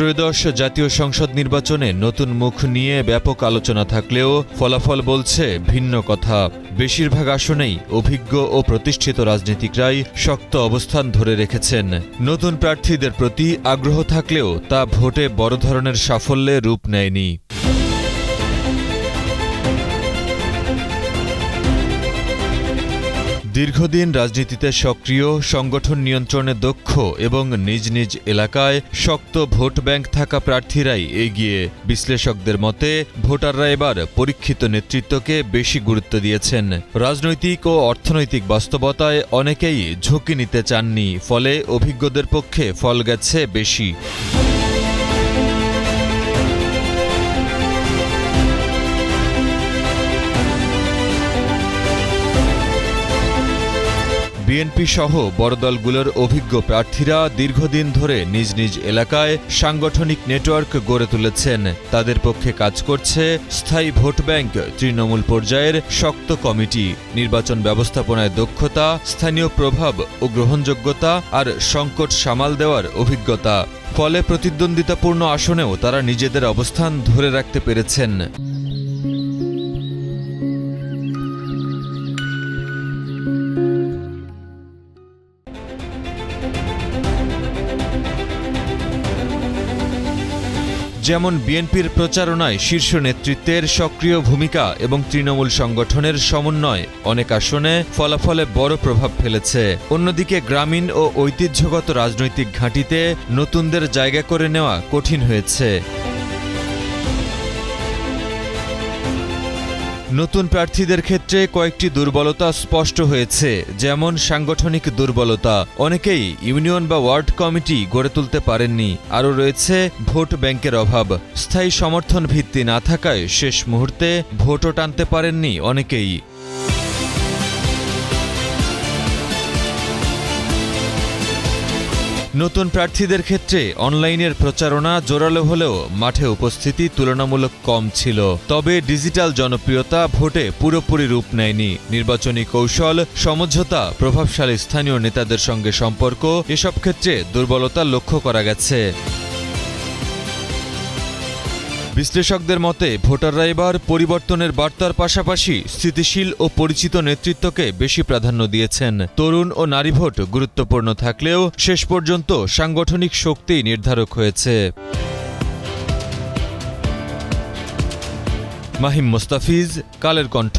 ত্রয়োদশ জাতীয় সংসদ নির্বাচনে নতুন মুখ নিয়ে ব্যাপক আলোচনা থাকলেও ফলাফল বলছে ভিন্ন কথা। বেশিরভাগ আসনেই অভিজ্ঞ ও প্রতিষ্ঠিত রাজনীতিকরাই শক্ত অবস্থান ধরে রেখেছেন। নতুন প্রার্থীদের প্রতি আগ্রহ থাকলেও তা ভোটে বড় ধরনের সাফল্যে রূপ নেয়নি। দীর্ঘদিন রাজনীতিতে সক্রিয়, সংগঠন নিয়ন্ত্রণে দক্ষ এবং নিজ নিজ এলাকায় শক্ত ভোট ব্যাংক থাকা প্রার্থীরাই এগিয়ে। বিশ্লেষকদের মতে ভোটাররা এবার পরীক্ষিত নেতৃত্বকে বেশি গুরুত্ব দিয়েছেন। রাজনৈতিক ও অর্থনৈতিক বাস্তবতায় অনেকেই ঝুঁকি নিতে চাননি, ফলে অভিজ্ঞদের পক্ষে ফল গেছে বেশি। বিএনপি সহ বড় দলগুলোর অভিজ্ঞ প্রার্থীরা দীর্ঘদিন ধরে নিজ নিজ এলাকায় সাংগঠনিক নেটওয়ার্ক গড়ে তুলেছেন। তাদের পক্ষে কাজ করছে স্থায়ী ভোট ব্যাংক, তৃণমূল পর্যায়ের শক্ত কমিটি, নির্বাচন ব্যবস্থাপনায় দক্ষতা, স্থানীয় প্রভাব ও গ্রহণযোগ্যতা আর সংকট সামাল দেওয়ার অভিজ্ঞতা। ফলে প্রতিদ্বন্দ্বিতাপূর্ণ আসনেও তারা নিজেদের অবস্থান ধরে রাখতে পেরেছেন। যেমন বিএনপির প্রচারণায় শীর্ষ নেতৃত্বের সক্রিয় ভূমিকা এবং তৃণমূল সংগঠনের সমন্বয় অনেক আসনে ফলাফলে বড় প্রভাব ফেলেছে। অন্যদিকে গ্রামীণ ও ঐতিহ্যগত রাজনৈতিক ঘাঁটিতে নতুনদের জায়গা করে নেওয়া কঠিন হয়েছে। নতুন প্রার্থীদের ক্ষেত্রে কয়েকটি দুর্বলতা স্পষ্ট হয়েছে, যেমন সাংগঠনিক দুর্বলতা। অনেকেই ইউনিয়ন বা ওয়ার্ড কমিটি গড়ে তুলতে পারেননি। আরও রয়েছে ভোট ব্যাংকের অভাব। স্থায়ী সমর্থন ভিত্তি না থাকায় শেষ মুহূর্তে ভোটও টানতে পারেননি অনেকেই। নতুন প্রার্থীদের ক্ষেত্রে অনলাইনের প্রচারণা জোরালো হলেও মাঠে উপস্থিতি তুলনামূলক কম ছিল। তবে ডিজিটাল জনপ্রিয়তা ভোটে পুরোপুরি রূপ নেয়নি। নির্বাচনী কৌশল, সমঝোতা, প্রভাবশালী স্থানীয় নেতাদের সঙ্গে সম্পর্ক, এসব ক্ষেত্রে দুর্বলতা লক্ষ্য করা গেছে। বিশ্লেষকদের মতে ভোটাররা এবার পরিবর্তনের বার্তার পাশাপাশি স্থিতিশীল ও পরিচিত নেতৃত্বকে বেশি প্রাধান্য দিয়েছেন। তরুণ ও নারী ভোট গুরুত্বপূর্ণ থাকলেও শেষ পর্যন্ত সাংগঠনিক শক্তিই নির্ধারক হয়েছে। মাহিম মোস্তাফিজ, কালের কণ্ঠ।